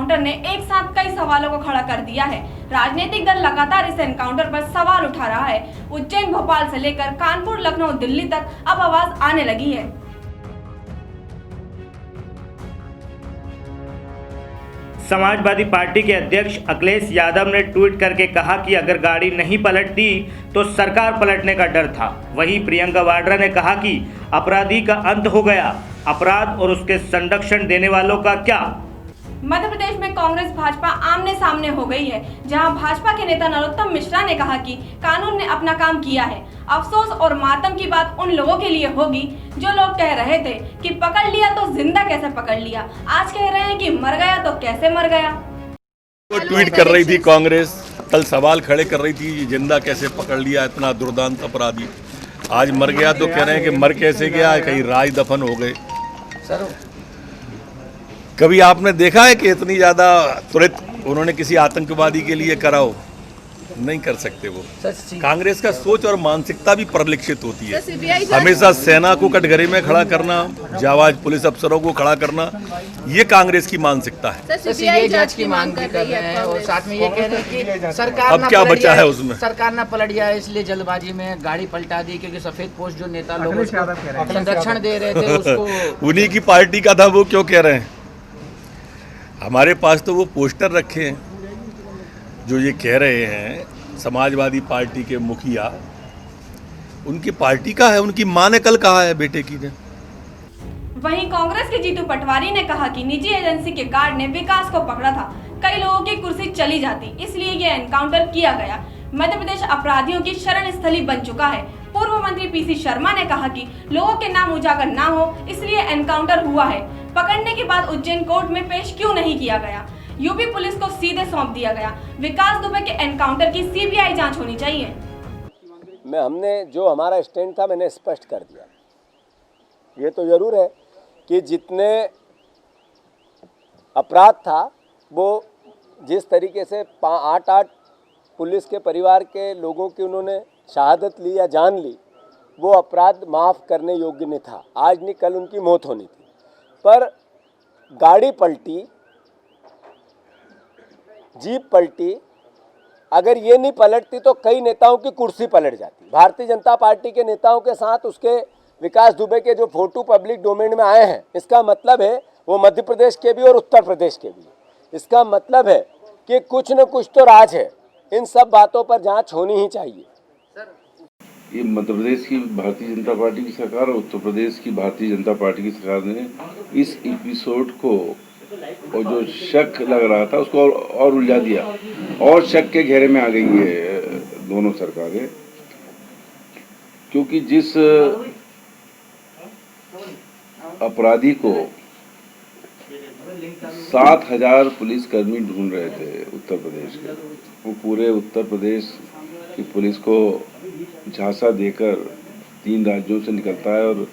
Encounter ने एक साथ कई सवालों को खड़ा कर दिया है। राजनीतिक दल लगातार इस एनकाउंटर पर सवाल उठा रहा है। उज्जैन, भोपाल से लेकर कानपुर, लखनऊ, दिल्ली तक अब आवाज आने लगी है। समाजवादी पार्टी के अध्यक्ष अखिलेश यादव ने ट्वीट करके कहा कि अगर गाड़ी नहीं पलटती तो सरकार पलटने का डर था। वहीं प्रियंका वाड्रा ने कहा कि अपराधी का अंत हो गया, अपराध और उसके संरक्षण देने वालों का क्या। मध्य प्रदेश में कांग्रेस भाजपा आमने सामने हो गई है, जहां भाजपा के नेता नरोत्तम मिश्रा ने कहा कि कानून ने अपना काम किया है। अफसोस और मातम की बात उन लोगों के लिए होगी जो लोग कह रहे थे कि पकड़ लिया तो जिंदा कैसे पकड़ लिया, आज कह रहे हैं कि मर गया तो कैसे मर गया। वो ट्वीट कर रही थी कांग्रेस, कल सवाल खड़े कर रही थी जिंदा कैसे पकड़ लिया इतना दुर्दांत अपराधी, आज मर गया तो कह रहे हैं कि मर कैसे गया, कहीं राज दफन हो गए। कभी आपने देखा है कि इतनी ज़्यादा त्वरित उन्होंने किसी आतंकवादी के लिए करा हो? नहीं कर सकते वो। कांग्रेस का सोच और मानसिकता भी परिलक्षित होती है। हमेशा सेना को कटघरे में खड़ा करना, जाबाज पुलिस अफसरों को खड़ा करना, ये कांग्रेस की मानसिकता है। सीबीआई जांच की मांग भी कर रहे हैं और साथ में ये कह रहे हैं कि सरकार अब क्या बचा है उसमें, सरकार ना पलट जाए इसलिए जल्दबाजी में गाड़ी पलटा दी, क्योंकि सफेद पोस्ट जो नेता लोग संरक्षण दे रहे थे उसको उन्हीं की पार्टी का था, वो क्यों कह रहे हैं? हमारे पास तो वो पोस्टर रखे हैं जो ये कह रहे हैं। समाजवादी पार्टी के मुखिया, उनकी पार्टी का है, उनकी मां ने कल कहा है बेटे की ने। वहीं कांग्रेस के जीतू पटवारी ने कहा कि निजी एजेंसी के गार्ड ने विकास को पकड़ा था, कई लोगों की कुर्सी चली जाती, इसलिए ये एनकाउंटर किया गया। मध्य प्रदेश अपराधियों की शरण स्थली बन चुका है। पूर्व मंत्री पीसी शर्मा ने कहा कि लोगों के नाम उजागर ना हो इसलिए एनकाउंटर हुआ है। पकड़ने के बाद उज्जैन कोर्ट में पेश क्यों नहीं किया गया, यूपी पुलिस को सीधे सौंप दिया गया। विकास दुबे के एनकाउंटर की सीबीआई जांच होनी चाहिए। हमने जो हमारा स्टैंड था मैंने स्पष्ट कर दिया। ये तो जरूर है कि जितने अपराध था वो जिस तरीके से 8-8 पुलिस के परिवार के लोगों की उन्होंने शहादत ली या जान ली, वो अपराध माफ़ करने योग्य नहीं था। आज नहीं कल उनकी मौत होनी थी, पर गाड़ी पलटी, जीप पलटी। अगर ये नहीं पलटती तो कई नेताओं की कुर्सी पलट जाती। भारतीय जनता पार्टी के नेताओं के साथ उसके विकास दुबे के जो फोटो पब्लिक डोमेन में आए हैं, इसका मतलब है वो मध्य प्रदेश के भी और उत्तर प्रदेश के भी। इसका मतलब है कि कुछ न कुछ तो राज है। इन सब बातों पर जांच होनी ही चाहिए। ये मध्य प्रदेश की भारतीय जनता पार्टी की सरकार और उत्तर प्रदेश की भारतीय जनता पार्टी की सरकार ने इस एपिसोड को और जो शक लग रहा था उसको और उलझा दिया और शक के घेरे में आ गई है दोनों सरकारें। क्योंकि जिस अपराधी को 7,000 पुलिसकर्मी ढूंढ रहे थे उत्तर प्रदेश के, वो पूरे उत्तर प्रदेश की पुलिस को झांसा देकर 3 राज्यों से निकलता है और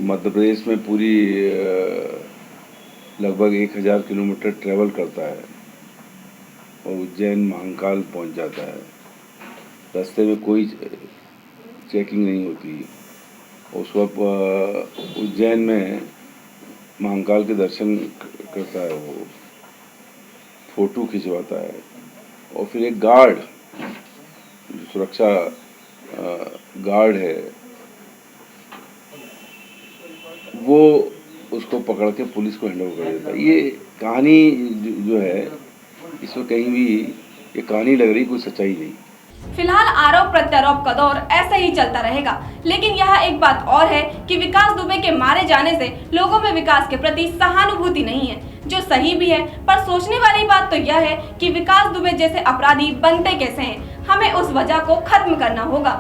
मध्य प्रदेश में पूरी लगभग 1000 किलोमीटर ट्रेवल करता है और उज्जैन महाकाल पहुंच जाता है। रास्ते में कोई चेकिंग नहीं होती। उस वक्त उज्जैन में महाकाल के दर्शन करता है, वो फोटो खिंचवाता है और फिर एक गार्ड जो सुरक्षा गार्ड है वो उसको पकड़ के पुलिस को हैंड ओवर कर देता है। ये कहानी जो है इसमें कहीं भी ये कहानी लग रही, कोई सच्चाई नहीं। फिलहाल आरोप प्रत्यारोप का दौर ऐसा ही चलता रहेगा, लेकिन यहाँ एक बात और है कि विकास दुबे के मारे जाने से लोगों में विकास के प्रति सहानुभूति नहीं है, जो सही भी है। पर सोचने वाली बात तो यह है कि विकास दुबे जैसे अपराधी बनते कैसे हैं, हमें उस वजह को खत्म करना होगा।